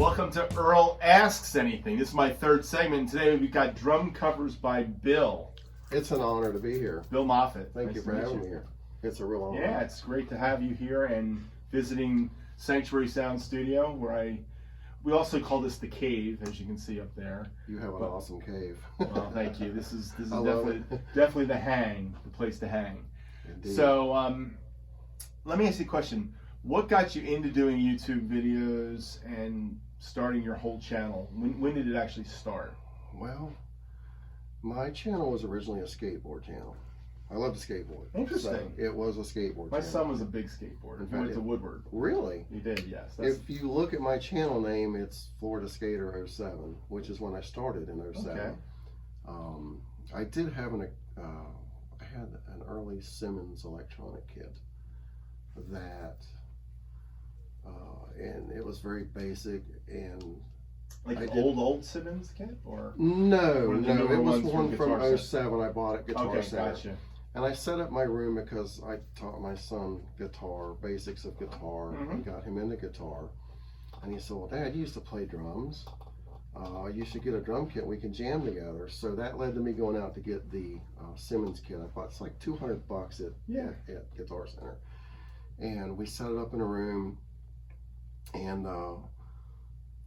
Welcome to Earl Asks Anything. This is my third segment. Today we've got drum covers by Bill. It's an honor to be here. Bill Moffatt. Thank you for having me here. It's a real honor. Yeah, it's great to have you here and visiting Sanctuary Sound Studio, where we also call this the cave, as you can see up there. You have an awesome cave. Well, thank you. This is definitely the place to hang. Indeed. So let me ask you a question. What got you into doing YouTube videos and starting your whole channel? When did it actually start? Well, my channel was originally a skateboard channel. I love to skateboard. Interesting. So it was a skateboard My channel. son was a big skateboarder. He went to Woodward. Really? He did, yes. If you look at my channel name, it's Florida Skater 07, which is when I started in 07. Okay. I did have I had an early Cymbals electronic kit that, and it was very basic, and like an old Cymbals kit, or no, it was ones one from Guitar 07. I bought at Guitar Center. Gotcha. And I set up my room because I taught my son guitar, basics of guitar, and got him into guitar. And he said, "Well, Dad, you used to play drums. You should get a drum kit. We can jam together." So that led to me going out to get the Cymbals kit. I bought it's like $200 at Guitar Center, and we set it up in a room. And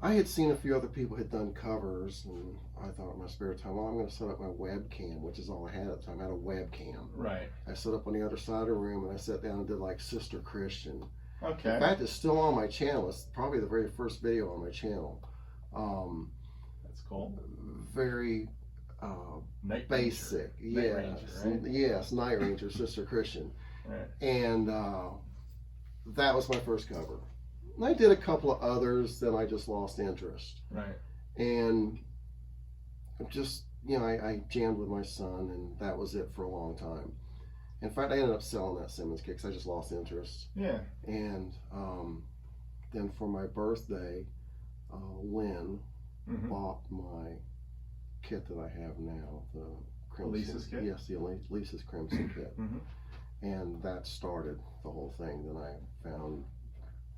I had seen a few other people had done covers, and I thought in my spare time, well, I'm going to set up my webcam, which is all I had at the time. I had a webcam. Right. I set up on the other side of the room, and I sat down and did like Sister Christian. Okay. In fact, it's still on my channel. It's probably the very first video on my channel. That's cool. Very Night basic. Ranger. Night Ranger, right? Yes, Night Ranger, Sister Christian. Right. And that was my first cover. And I did a couple of others, then I just lost interest. Right. And just, I jammed with my son, and that was it for a long time. In fact, I ended up selling that Cymbals kit because I just lost interest. Yeah. And then for my birthday, Lynn bought my kit that I have now, the Crimson. Lisa's kit? Yes, the Lisa's Crimson kit. And that started the whole thing. Then I found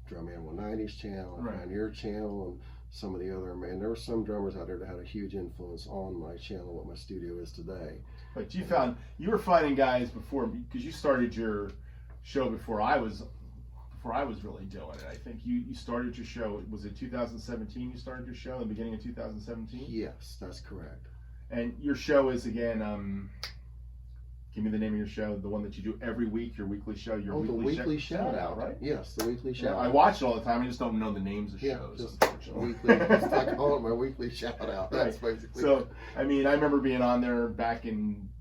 Drum Man 190's channel, I found your channel, and some of the other, and there were some drummers out there that had a huge influence on my channel, what my studio is today. But you were finding guys before, because you started your show before I was really doing it. I think you started your show, was it 2017 you started your show, in the beginning of 2017? Yes, that's correct. And your show is, again, give me the name of your show, the one that you do every week, your weekly show, the weekly shout out, right? Yes, the weekly shout out. I watch it all the time, I just don't know the names of shows. Just weekly, just I call it my weekly shout out. That's basically so, I remember being on there back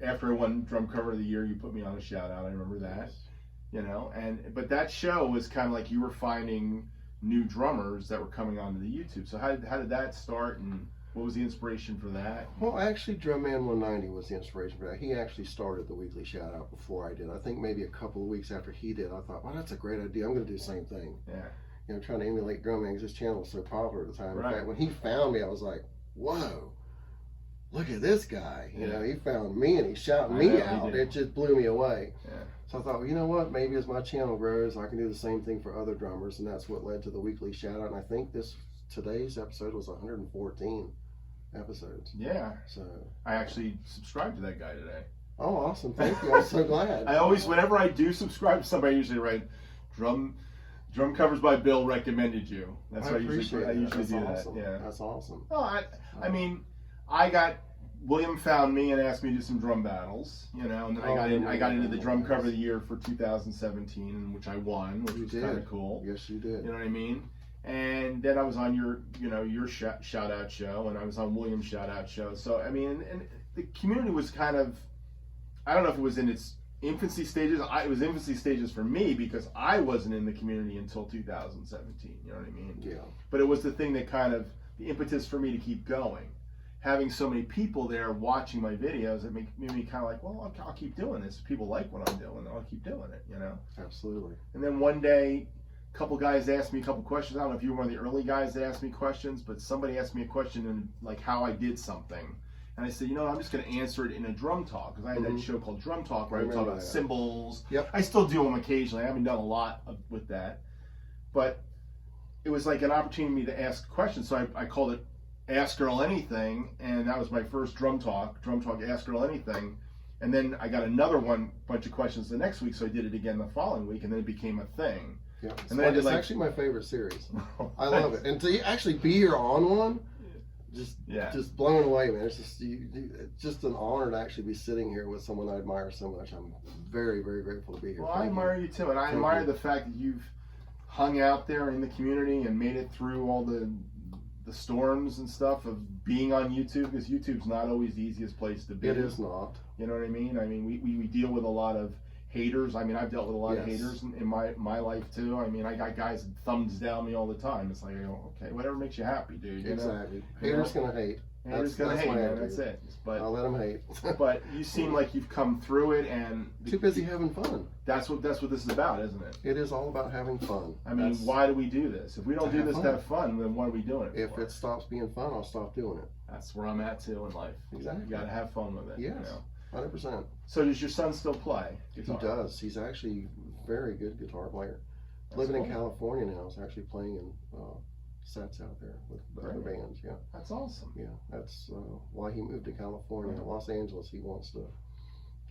after I won Drum Cover of the Year, you put me on a shout out, I remember that. But that show was kind of like you were finding new drummers that were coming onto the YouTube. So how did that start, and what was the inspiration for that? Well, actually, Drum Man 190 was the inspiration for that. He actually started the weekly shout out before I did. I think maybe a couple of weeks after he did, I thought, well, that's a great idea. I'm going to do the same thing. Yeah. Trying to emulate Drum Man because his channel was so popular at the time. Right. In fact, when he found me, I was like, whoa, look at this guy. He found me and he shouted me out. It just blew me away. Yeah. So I thought, well, you know what? Maybe as my channel grows, I can do the same thing for other drummers, and that's what led to the weekly shout out. And I think today's episode was 114 episodes. Yeah. So I actually subscribed to that guy today. Oh, awesome! Thank you. I'm so glad. I always, whenever I do subscribe to somebody, I usually write drum covers by Bill recommended you. That's what I usually do. Awesome. That. Yeah. That's awesome. Oh, I got William found me and asked me to do some drum battles, and then I got into the Drum Cover of the Year for 2017, which I won, which was kind of cool. Yes, you did. You know what I mean? And then I was on your shout out show, and I was on William's shout out show. So and the community was kind of, I don't know if it was in its infancy stages. It was infancy stages for me because I wasn't in the community until 2017. You know what I mean? Yeah. But it was the thing that kind of the impetus for me to keep going. Having so many people there watching my videos, it made me kind of like, well, I'll keep doing this. If people like what I'm doing, I'll keep doing it. Absolutely. And then one day, a couple guys asked me a couple questions. I don't know if you were one of the early guys that asked me questions, but somebody asked me a question in like how I did something. And I said, I'm just going to answer it in a drum talk, because I had that show called Drum Talk where I would talk about cymbals. Yep. I still do them occasionally. I haven't done a lot with that. But it was like an opportunity to ask questions. So I called it Ask Earl Anything, and that was my first drum talk, Ask Earl Anything. And then I got another bunch of questions the next week, so I did it again the following week, and then it became a thing. Yeah, and then it's actually my favorite series. I love it, and to actually be here on one, just blown away, man. It's just an honor to actually be sitting here with someone I admire so much. I'm very, very grateful to be here. Well, I admire you too, and I admire the fact that you've hung out there in the community and made it through all the storms and stuff of being on YouTube, because YouTube's not always the easiest place to be. It is not. You know what I mean? I mean, we deal with a lot of haters. I mean, I've dealt with a lot of haters in my life too. I mean, I got guys thumbs down me all the time. It's like, okay, whatever makes you happy, dude. Exactly. Haters gonna hate. Haters gonna hate, man. That's it. But I'll let them hate. But you seem like you've come through it, and too busy having fun. That's what this is about, isn't it? It is all about having fun. I mean, why do we do this? If we don't do this to have fun, then what are we doing it for? If it stops being fun, I'll stop doing it. That's where I'm at too in life. Exactly. You gotta have fun with it. Yes. You know? 100%. So does your son still play guitar? He does. He's actually a very good guitar player. That's Living cool. in California now, he's actually playing in sets out there with other bands. Yeah. That's awesome. Yeah, that's why he moved to California. Los Angeles, he wants to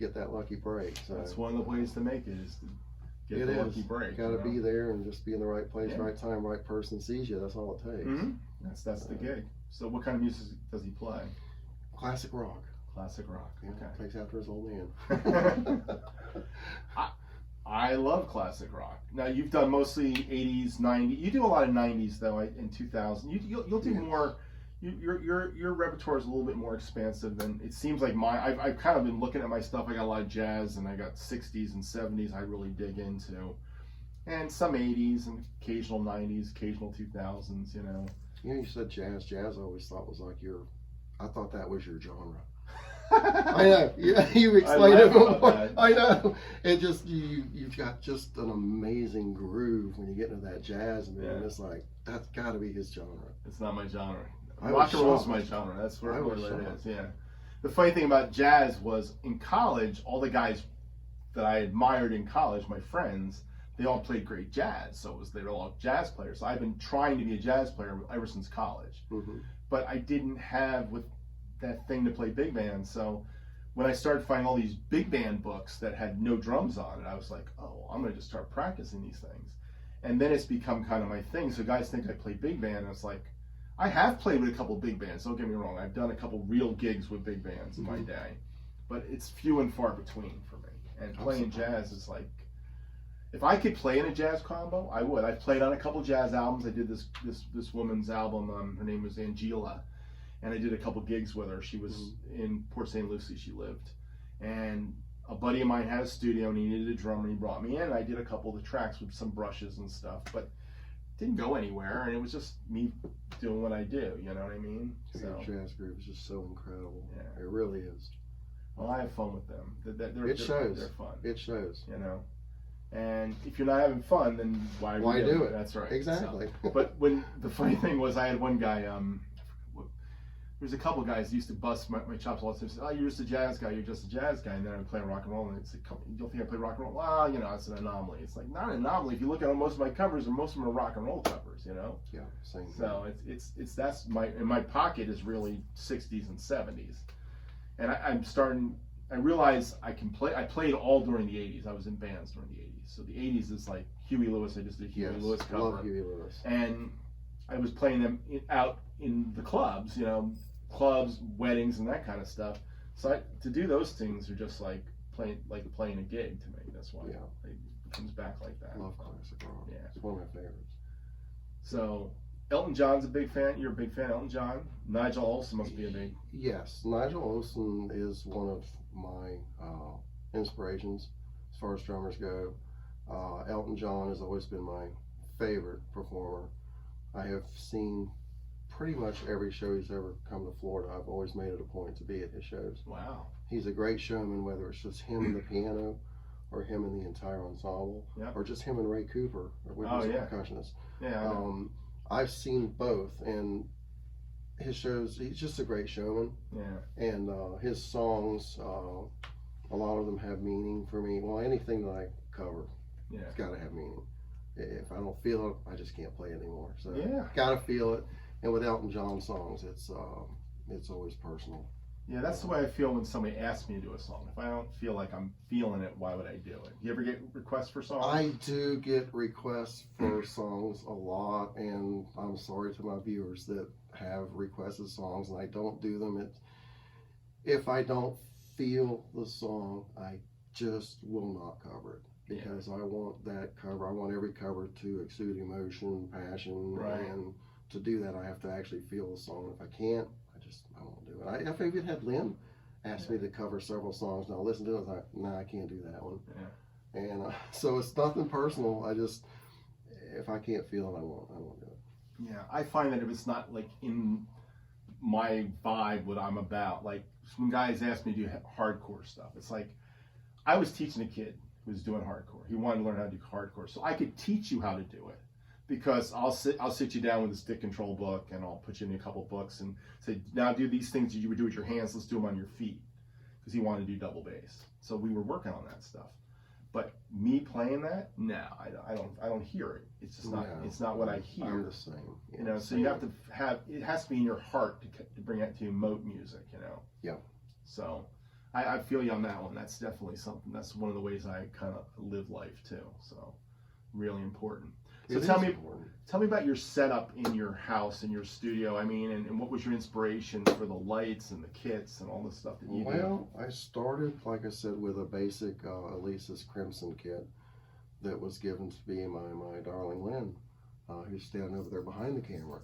get that lucky break. So that's one of the ways to make it, is to get the lucky break. You got to be there and just be in the right place, right time, right person sees you. That's all it takes. Mm-hmm. That's the gig. So what kind of music does he play? Classic rock. Classic rock. Yeah, okay. Takes after his old man. I love classic rock. Now you've done mostly 80s, 90s. You do a lot of 90s though. In 2000, you'll do more. Your repertoire is a little bit more expansive than it seems like mine. I've kind of been looking at my stuff. I got a lot of jazz, and I got 60s and 70s. I really dig into, and some 80s and occasional 90s, occasional 2000s. You know. Yeah, you said jazz. Jazz I always thought was like I thought that was your genre. I know. Yeah, you explained it before. I know. It just you've got just an amazing groove when you get into that jazz, and it's like that's got to be his genre. It's not my genre. Rock and roll is my genre. That's where it is. Yeah. The funny thing about jazz was in college, all the guys that I admired in college, my friends, they all played great jazz. So they were all jazz players. So I've been trying to be a jazz player ever since college, but I didn't have that thing to play big band. So when I started finding all these big band books that had no drums on it, I was like, oh, I'm gonna just start practicing these things. And then it's become kind of my thing. So guys think I play big band, and it's like, I have played with a couple big bands, don't get me wrong. I've done a couple real gigs with big bands in my day, but it's few and far between for me. And playing jazz is like, if I could play in a jazz combo, I would. I've played on a couple jazz albums. I did this woman's album, her name was Angela, and I did a couple gigs with her. She was in Port St. Lucie, she lived. And a buddy of mine had a studio, and he needed a drummer, and he brought me in. I did a couple of the tracks with some brushes and stuff, but it didn't go anywhere, and it was just me doing what I do, you know what I mean? So jazz groove is just so incredible. Yeah. It really is. Well, I have fun with them. It shows. They're fun. It shows. You know? And if you're not having fun, then why do it? That's right. Exactly. So, but when the funny thing was, I had one guy, there's a couple guys used to bust my chops all the time. Said, "Oh, you're just a jazz guy. You're just a jazz guy." And then I would play rock and roll, and it's like, "You don't think I play rock and roll?" Well, you know, it's an anomaly. It's like not an anomaly. If you look at most of my covers, most of them are rock and roll covers. You know. Yeah, same. So it's that's my pocket is really 60s and 70s, and I realize I can play. I played all during the 80s. I was in bands during the 80s. So the 80s is like Huey Lewis. I just did Huey Lewis cover. Love Huey Lewis. And I was playing them out in the clubs, you know, clubs, weddings, and that kind of stuff. So to do those things are just like playing a gig to me. That's why it comes back like that. I love classic rock. Yeah, it's one of my favorites. So Elton John's a big fan. You're a big fan of Elton John. Nigel Olsson must be a big. Yes, Nigel Olsson is one of my inspirations as far as drummers go. Elton John has always been my favorite performer. I have seen pretty much every show he's ever come to Florida. I've always made it a point to be at his shows. Wow. He's a great showman, whether it's just him and the piano, or him and the entire ensemble, Yep. or just him and Ray Cooper, or with his percussionist. Yeah. I've seen both, and his shows, he's just a great showman. Yeah. And his songs, a lot of them have meaning for me. Well, anything that I cover, it's got to have meaning. if I don't feel it, I just can't play it anymore. So Yeah. gotta feel it. And with Elton John songs, it's always personal. Yeah, that's the way I feel when somebody asks me to do a song. If I don't feel like I'm feeling it, why would I do it? You ever get requests for songs? I do get requests for songs a lot, and I'm sorry to my viewers that have requested songs and I don't do them. If I don't feel the song, I just will not cover it, because I want that cover. I want every cover to exude emotion, passion, and to do that I have to actually feel the song. If I can't, I won't do it. I've even had Lynn ask me to cover several songs, and I'll listen to it, and I was like, nah, I can't do that one. Yeah. And so it's nothing personal. If I can't feel it, I won't do it. Yeah, I find that if it's not like in my vibe, what I'm about, like when guys ask me to do hardcore stuff, it's like, I was teaching a kid who was doing hardcore. He wanted to learn how to do hardcore, so I could teach you how to do it. Because I'll sit you down with a stick control book, and I'll put you in a couple books and say, now do these things that you would do with your hands, let's do them on your feet. Because he wanted to do double bass. So we were working on that stuff. But me playing that, no, I don't hear it. It's just not. No, it's not what I hear. I'm the same. Yeah, you know, so you have to have. It has to be in your heart to bring it to emote music. You know. Yeah. So, I feel you on that one. That's definitely something. That's one of the ways I kind of live life too. So, really important. So tell me about your setup in your house, in your studio. I mean, and what was your inspiration for the lights and the kits and all the stuff that you do? Well, I started, like I said, with a basic Elisa's Crimson kit that was given to me by my darling Lynn, who's standing over there behind the camera.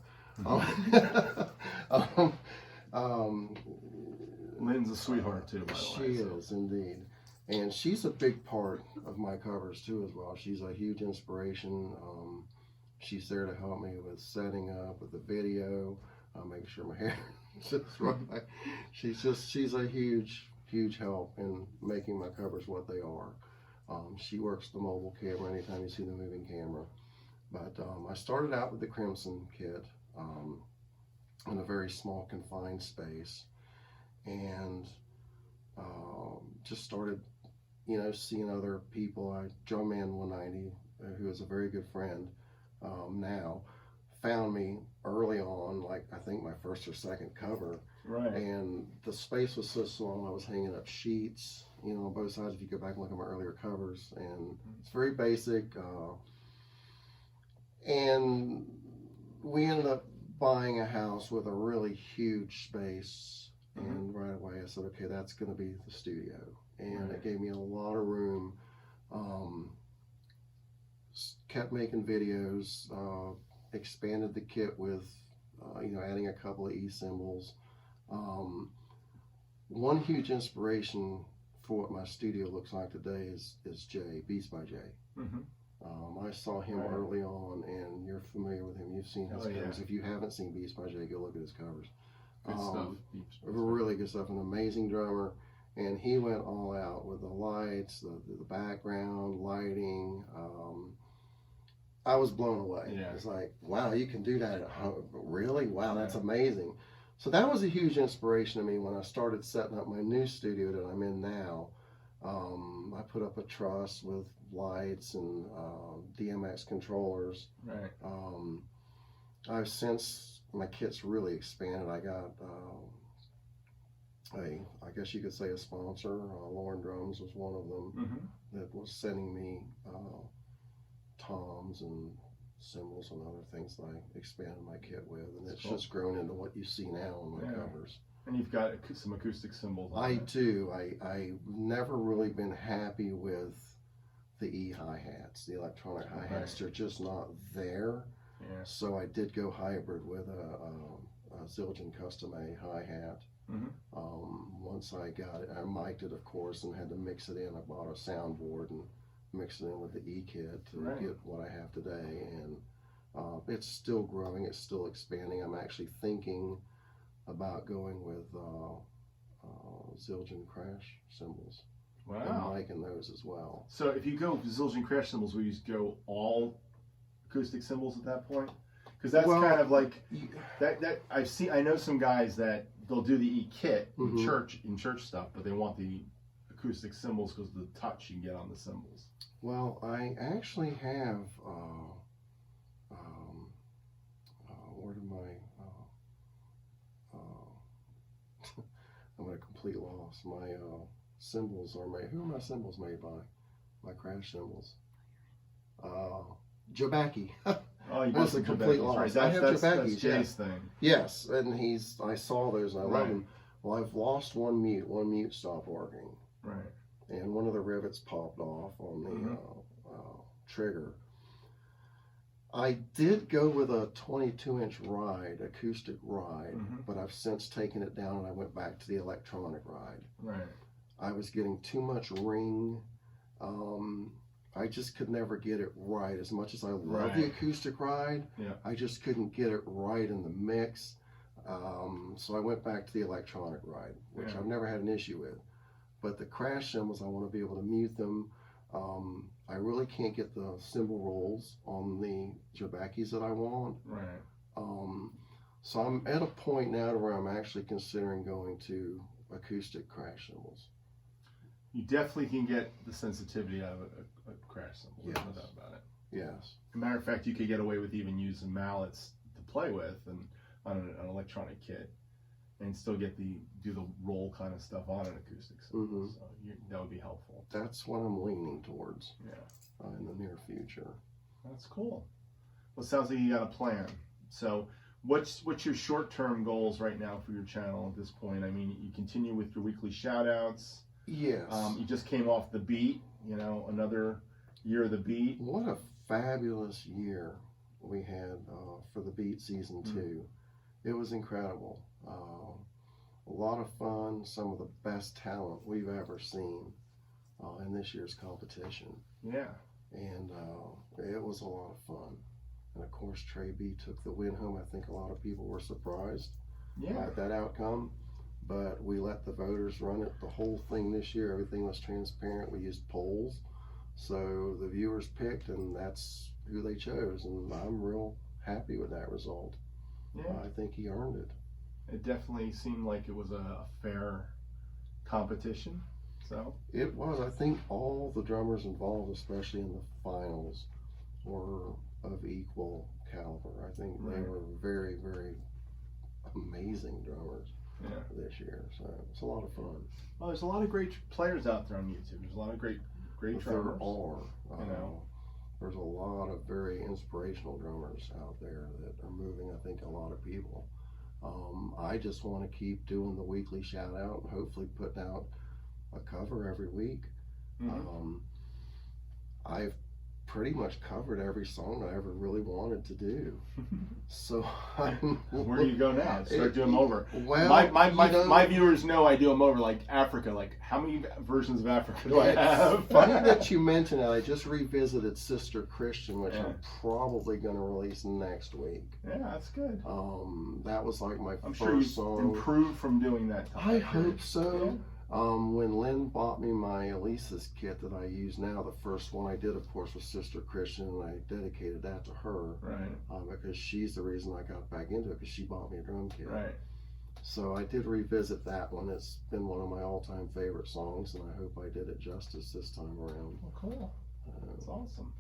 Lynn's a sweetheart too, by the way. She is indeed. And she's a big part of my covers too as well. She's a huge inspiration. She's there to help me with setting up, with the video, making sure my hair sits right. She's a huge help in making my covers what they are. She works the mobile camera anytime you see the moving camera. But I started out with the Crimson kit in a very small confined space, and just started seeing other people. Drumman 190, who is a very good friend now, found me early on, like I think my first or second cover. Right. And the space was so small, I was hanging up sheets, on both sides. If you go back and look at my earlier covers, and it's very basic. And we ended up buying a house with a really huge space. And right away I said, okay, that's going to be the studio. And it gave me a lot of room. Kept making videos, expanded the kit with, adding a couple of cymbals. One huge inspiration for what my studio looks like today is Jay, Beats by Jay. I saw him early on, and you're familiar with him. You've seen his covers. If you haven't seen Beats by Jay, go look at his covers. Good stuff. Really good stuff. An amazing drummer. And he went all out with the lights, the background, lighting. I was blown away. Yeah. It's like, wow, you can do that at home. Really? Wow, that's amazing. So that was a huge inspiration to me when I started setting up my new studio that I'm in now. I put up a truss with lights and DMX controllers. Right. I've since my kit's really expanded. I got I guess you could say a sponsor. Lauren Drums was one of them that was sending me toms and cymbals and other things that I expanded my kit with, and it's just grown into what you see now on my covers. And you've got some acoustic cymbals on I do. I've never really been happy with the hi-hats, the electronic hi-hats. They're just not there. Yeah. So I did go hybrid with a Zildjian Custom A hi-hat. Once I got it, I mic'd it, of course, and had to mix it in. I bought a soundboard and mixed it in with the kit to get what I have today. And it's still growing. It's still expanding. I'm actually thinking about going with Zildjian Crash cymbals. Wow. I'm liking those as well. So if you go with Zildjian Crash cymbals, will you go all acoustic cymbals at that point? Because that's kind of like that. I know some guys that they'll do the kit in church stuff, but they want the acoustic cymbals because of the touch you can get on the cymbals. Well, I actually have, where did my, I'm at a complete loss. My cymbals are made, who are my cymbals made by? My crash cymbals. Jabaki. Oh, you That's got a complete loss. right. I have That's Jabakis, Jay's thing. Yes, and I saw those and I love Right. them. Well, I've lost one mute stopped working. Right. And one of the rivets popped off on the trigger. I did go with a 22-inch ride, acoustic ride, but I've since taken it down and I went back to the electronic ride. Right. I was getting too much ring. I just could never get it right. As much as I love the acoustic ride, I just couldn't get it right in the mix. So I went back to the electronic ride, which I've never had an issue with. But the crash cymbals, I want to be able to mute them. I really can't get the cymbal rolls on the Jabakis that I want. Right. So I'm at a point now where I'm actually considering going to acoustic crash cymbals. You definitely can get the sensitivity out of a crash cymbal. Yes. No doubt about it. Yes. As a matter of fact, you could get away with even using mallets to play with and on an electronic kit, and still do the roll kind of stuff on an acoustic cymbal. So that would be helpful. That's what I'm leaning towards. Yeah. In the near future. That's cool. Well, it sounds like you got a plan. So what's your short-term goals right now for your channel at this point? I mean, you continue with your weekly shout-outs. Yes. You just came off the beat, another year of the beat. What a fabulous year we had for the Beat Season 2. It was incredible. A lot of fun, some of the best talent we've ever seen in this year's competition. Yeah. And it was a lot of fun. And of course, Trey B took the win home. I think a lot of people were surprised at that outcome. But we let the voters run it, the whole thing this year. Everything was transparent. We used polls. So the viewers picked, and that's who they chose. And I'm real happy with that result. Yeah. I think he earned it. It definitely seemed like it was a fair competition. So it was. I think all the drummers involved, especially in the finals, were of equal caliber. I think they were very, very amazing drummers this year. So it's a lot of fun. Well, there's a lot of great players out there on YouTube. There's a lot of great drummers. There are. There's a lot of very inspirational drummers out there that are moving, I think, a lot of people. I just want to keep doing the weekly shout out and hopefully putting out a cover every week. I've pretty much covered every song I ever really wanted to do. So where do you go now? Start doing them over. Well, my viewers know I do them over, like Africa. Like, how many versions of Africa do I have? Funny that you mentioned that. I just revisited Sister Christian, which I'm probably going to release next week. Yeah, that's good. That was like my I'm first sure you song. improved from doing that. I hope so. When Lynn bought me my Elisa's kit that I use now, the first one I did, of course, was Sister Christian, and I dedicated that to her. Right. Because she's the reason I got back into it, because she bought me a drum kit. Right. So I did revisit that one. It's been one of my all-time favorite songs, and I hope I did it justice this time around. Well, cool. That's awesome.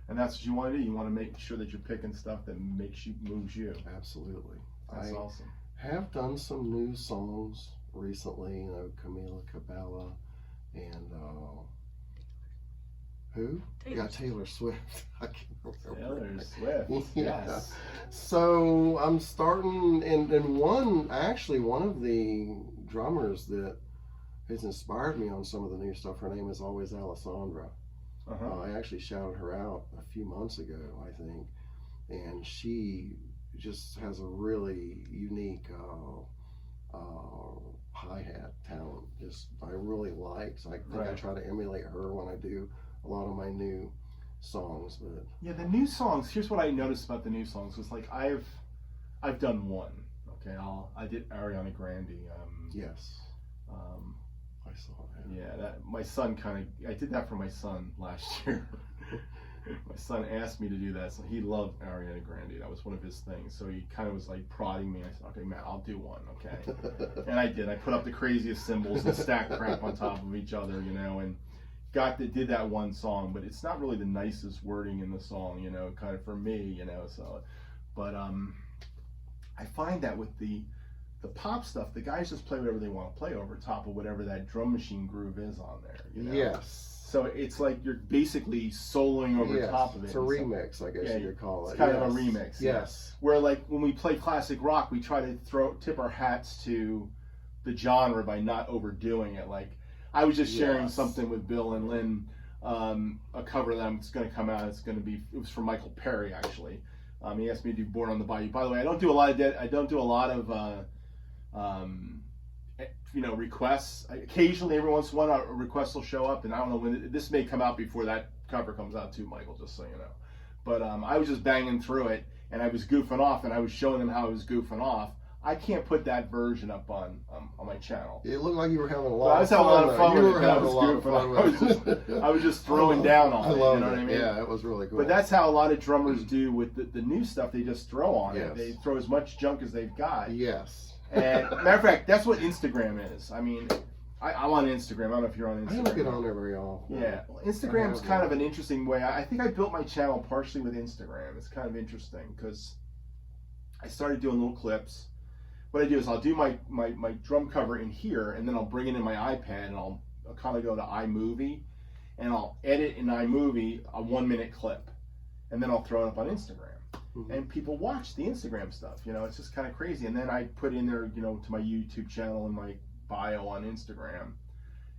And that's what you want to do. You want to make sure that you're picking stuff that moves you. Absolutely. That's awesome. Have done some new songs recently, Camila Cabella and who? Taylor Swift. I can't remember. Taylor Swift. Yes. So I'm starting, and one of the drummers that has inspired me on some of the new stuff, her name is always Alessandra. I actually shouted her out a few months ago, I think, and she just has a really unique hi-hat talent. I really like. So I think I try to emulate her when I do a lot of my new songs. But yeah, the new songs. Here's what I noticed about the new songs was like I've done one. Okay, I did Ariana Grande. Yes. I saw that. Yeah, my son I did that for my son last year. my son asked me to do that. So he loved Ariana Grande. That was one of his things. So he kind of was like prodding me. I said, okay, Matt, I'll do one, okay? And I did. I put up the craziest cymbals and stacked crap on top of each other, you know, and did that one song. But it's not really the nicest wording in the song, you know, kind of for me, you know. So, but I find that with the pop stuff, the guys just play whatever they want to play over top of whatever that drum machine groove is on there, you know? Yes. So it's like you're basically soloing over top of it. It's a remix, I guess you could call it. It's kind of a remix. Yes. Where like when we play classic rock, we try to tip our hats to the genre by not overdoing it. Like I was just sharing something with Bill and Lynn, a cover that's going to come out. It was from Michael Perry actually. He asked me to do "Born on the Bayou." By the way, I don't do a lot of requests. Occasionally, every once in a while, a request will show up, and I don't know when this may come out before that cover comes out too, Michael. Just so you know. But I was just banging through it, and I was goofing off, and I was showing them how I was goofing off. I can't put that version up on my channel. It looked like you were having a lot of fun. I was having a lot of fun with it. I was goofing. I was just throwing down on it. You know what I mean? Yeah, it was really cool. But that's how a lot of drummers do with the new stuff. They just throw on it. Yes. They throw as much junk as they've got. Yes. And matter of fact, that's what Instagram is. I mean, I'm on Instagram. I don't know if you're on Instagram. I don't get on there very often. Yeah, well, Instagram's kind of an interesting way. I think I built my channel partially with Instagram. It's kind of interesting because I started doing little clips. What I do is I'll do my drum cover in here, and then I'll bring it in my iPad, and I'll kind of go to iMovie, and I'll edit in iMovie a 1-minute clip, and then I'll throw it up on Instagram. And people watch the Instagram stuff, you know, it's just kind of crazy. And then I put in there, you know, to my YouTube channel and my bio on Instagram.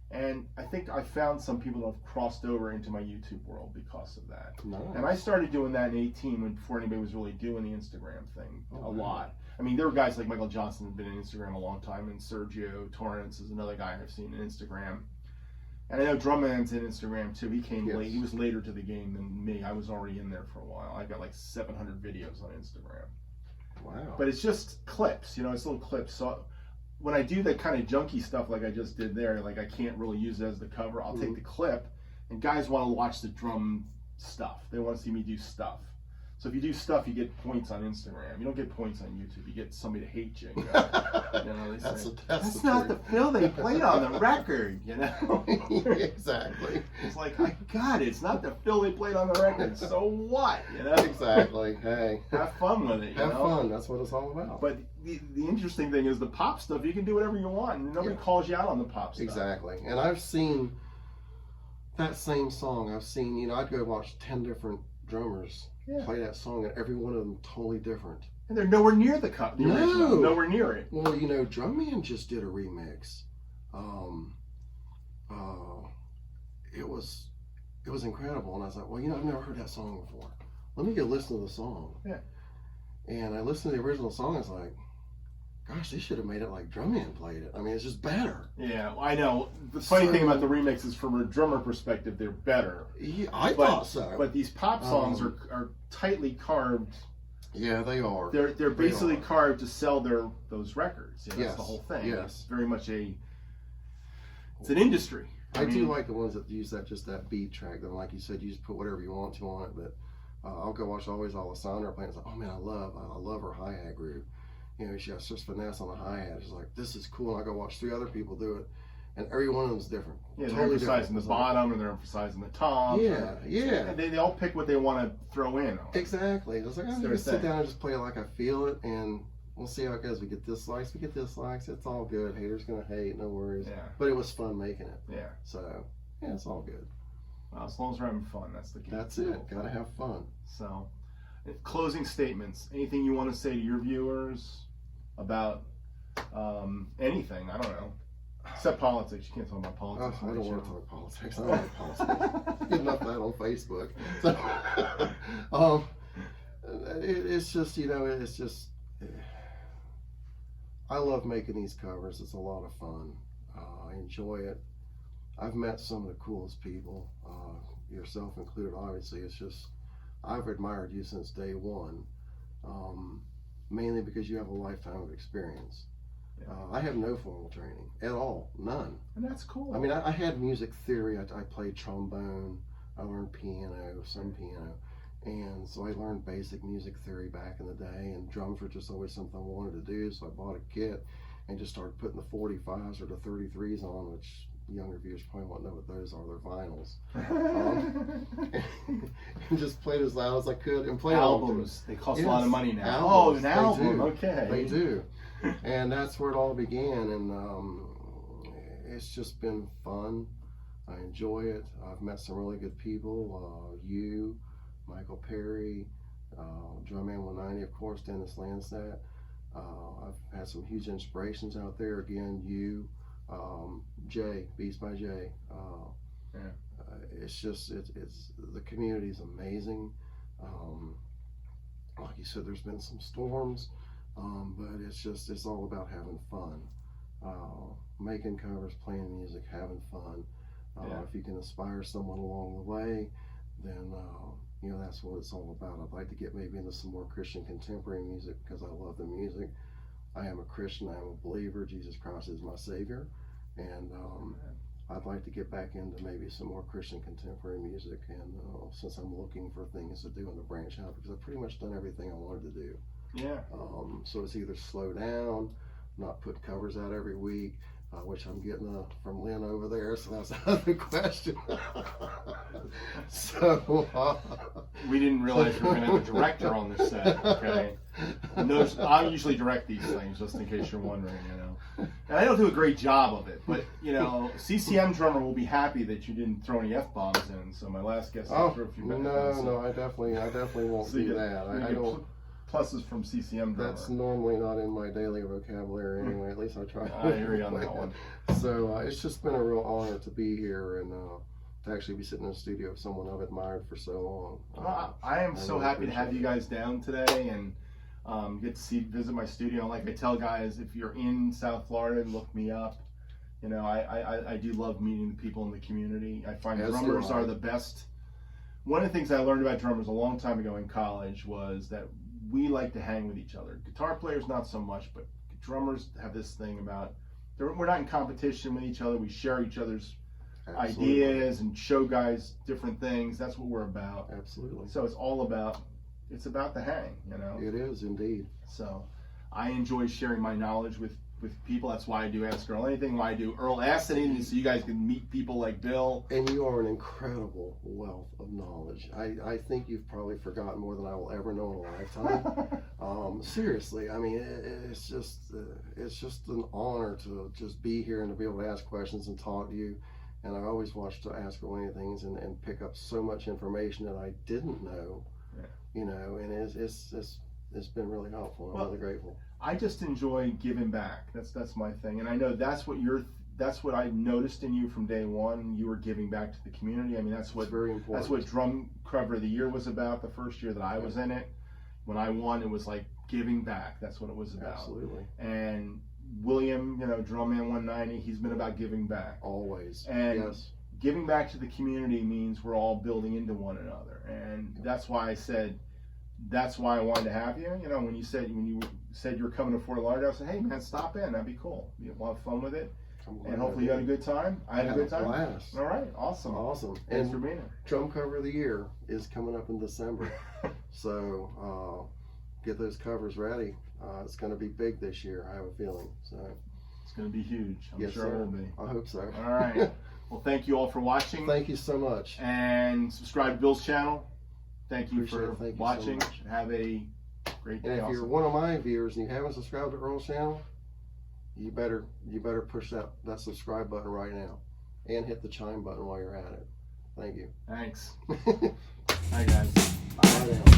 And I think I found some people that have crossed over into my YouTube world because of that. Nice. And I started doing that in 2018 before anybody was really doing the Instagram thing a lot. I mean, there were guys like Michael Johnson who've been in Instagram a long time, and Sergio Torrance is another guy I've seen in Instagram. And I know Drumman's in Instagram too. He came late. He was later to the game than me. I was already in there for a while. I got like 700 videos on Instagram. Wow. But it's just clips, you know, it's little clips. So when I do that kind of junky stuff like I just did there, like I can't really use it as the cover, I'll take the clip, and guys want to watch the drum stuff. They want to see me do stuff. So if you do stuff, you get points on Instagram. You don't get points on YouTube. You get somebody to hate you. You know, they say, that's not the fill they played on the record, you know? Exactly. It's like, I got it. It's not the fill they played on the record. So what? You know? Exactly. Hey. Have fun with it, you Have know? fun. That's what it's all about. But the interesting thing is the pop stuff, you can do whatever you want. And nobody calls you out on the pop stuff. Exactly. And I've seen that same song. You know, I'd go watch 10 different drummers play that song, and every one of them totally different. And they're nowhere near the original. Nowhere near it. Well, you know, Drumman just did a remix. It was incredible, and I was like, well, you know, I've never heard that song before. Let me go listen to the song. Yeah. And I listened to the original song. I was like, gosh, they should have made it like Drumman played it. I mean, it's just better. Yeah, well, I know. The funny thing about the remixes, from a drummer perspective, they're better. Yeah, I thought so. But these pop songs are tightly carved. Yeah, they are. They're basically carved to sell those records. You know, yes. That's the whole thing. Yes. It's very much it's an industry. I do like the ones that use that beat track. Then, like you said, you just put whatever you want to on it. But I'll go watch Always Alessandra playing. It's like, oh man, I love her hi-hat groove. You know, she has such finesse on the hi-hat. She's like, this is cool. And I go watch 3 other people do it, and every one of them is different. Yeah, they're emphasizing the bottom, and they're emphasizing the top. Yeah. They all pick what they want to throw in. Exactly. I was like, I'm going to sit down and just play it like I feel it, and we'll see how it goes. We get dislikes, it's all good. Haters going to hate, no worries. Yeah. But it was fun making it. Yeah. So, yeah, it's all good. Well, as long as we're having fun, that's the key. That's it. Got to have fun. So, closing statements. Anything you want to say to your viewers about anything? I don't know. Except politics. You can't talk about politics. I don't want to talk politics. I don't like politics. Good enough of that on Facebook. So, it's just, you know, it's just, I love making these covers. It's a lot of fun. I enjoy it. I've met some of the coolest people, yourself included, obviously. It's just, I've admired you since day one, mainly because you have a lifetime of experience. Yeah. I have no formal training at all, none. And that's cool. I mean, I had music theory. I played trombone. I learned piano, some piano. And so I learned basic music theory back in the day, and drums were just always something I wanted to do. So I bought a kit and just started putting the 45s or the 33s on, which younger viewers probably won't know what those are. They're vinyls. And just played as loud as I could and played albums. They cost a lot of money now. Albums, an album. Okay. They do. And that's where it all began. And it's just been fun. I enjoy it. I've met some really good people. You, Michael Perry, Drumman 190, of course, Dennis Lansat. I've had some huge inspirations out there. Again, you, Jay, Beats by Jay. It's just, it's the community is amazing. Like you said, there's been some storms, but it's all about having fun. Making covers, playing music, having fun. If you can inspire someone along the way, then that's what it's all about. I'd like to get maybe into some more Christian contemporary music because I love the music. I am a Christian. I am a believer. Jesus Christ is my Savior, and I'd like to get back into maybe some more Christian contemporary music. And since I'm looking for things to do in the branch out, because I've pretty much done everything I wanted to do. Yeah. So it's either slow down, not put covers out every week, which I'm getting from Lynn over there, so that's another question. So we didn't realize we were going to have a director on the set. Okay, I usually direct these things, just in case you're wondering. And I don't do a great job of it, but CCM drummer will be happy that you didn't throw any F-bombs in. So my last guest threw a few F-bombs. No, I definitely won't do that. I don't. Pluses from CCM drummer. That's normally not in my daily vocabulary anyway. At least I try. I hear you on that one. So it's just been a real honor to be here and to actually be sitting in the studio with someone I've admired for so long. I am so happy to have you guys down today and get to visit my studio. Like I tell guys, if you're in South Florida, look me up. I do love meeting the people in the community. I find drummers are the best. One of the things I learned about drummers a long time ago in college was that we like to hang with each other. Guitar players, not so much, but drummers have this thing about we're not in competition with each other. We share each other's ideas and show guys different things. That's what we're about. Absolutely. So it's about the hang, It is indeed. So I enjoy sharing my knowledge with people. That's why I do Ask Earl Anything, why I do Earl Ask Anything, so you guys can meet people like Bill. And you are an incredible wealth of knowledge. I think you've probably forgotten more than I will ever know in a lifetime. Seriously, I mean, it's just an honor to just be here and to be able to ask questions and talk to you. And I always watch to Ask Earl Anything and pick up so much information that I didn't know. And it's been really helpful. I'm really grateful. I just enjoy giving back. That's my thing, and I know that's what I noticed in you from day one. You were giving back to the community. I mean, that's very important. That's what Drum Cover of the Year was about. The first year that I was in it, when I won, it was like giving back. That's what it was about. Absolutely. And William, Drumman 190, he's been about giving back. Always. And yes. Giving back to the community means we're all building into one another, and that's why I said. That's why I wanted to have you. When you said you're coming to Fort Lauderdale, I said, "Hey, man, stop in. That'd be cool. We'll have fun with it, and hopefully you had a good time." I had a good time. Blast. All right, awesome. Thanks for being here. Drum Cover of the Year is coming up in December, so get those covers ready. It's going to be big this year. I have a feeling. So it's going to be huge. I'm sure it will be. I hope so. All right. Well, thank you all for watching. Thank you so much. And subscribe to Bill's channel. Thank you for watching. So much. Have a great day. And if you're one of my viewers and you haven't subscribed to Earl's channel, you better push that subscribe button right now and hit the chime button while you're at it. Thank you. Thanks. Hi guys. Bye now.